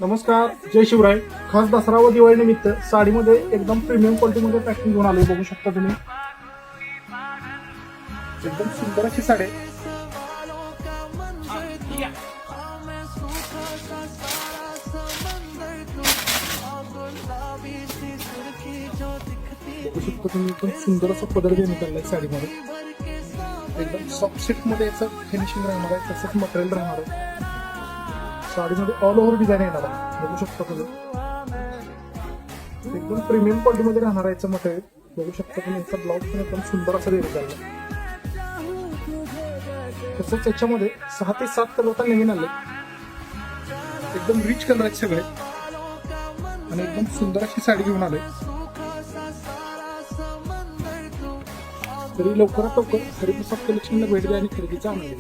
नमस्कार, जय शिवराय. खास दसरा व दिवाळी निमित्त साडीमध्ये एकदम प्रीमियम क्वालिटीमध्ये पॅकिंग घेऊन आलोय. बघू शकता तुम्ही, एकदम सुंदर अशी साडी आहे. बघू शकता तुम्ही, एकदम सुंदर असं पदर देण्यात आलाय साडीमध्ये. एकदम सॉफ्ट सिल्क मध्ये याचं फिनिशिंग राहणार आहे, तसंच मटेरियल राहणार आहे. साडीमध्ये ऑल ओव्हर डिझाईन येणार आहे. बघू शकता तुम्ही, एकदम प्रीमियम क्वालिटी मध्ये राहणार आहे याचं मटेरियल. बघू शकता तुम्ही, याचा ब्लाउज पण एकदम सुंदर असं देण्यात आलं. तसंच याच्यामध्ये 6 ते 7 कलर आता नवीन आले. एकदम रिच कलर आहेत सगळे आणि एकदम सुंदर अशी साडी घेऊन आले. तरी लवकरात लवकर खरेदी कलेक्शनला भेट द्या आणि खरेदीचा आनंद घ्या.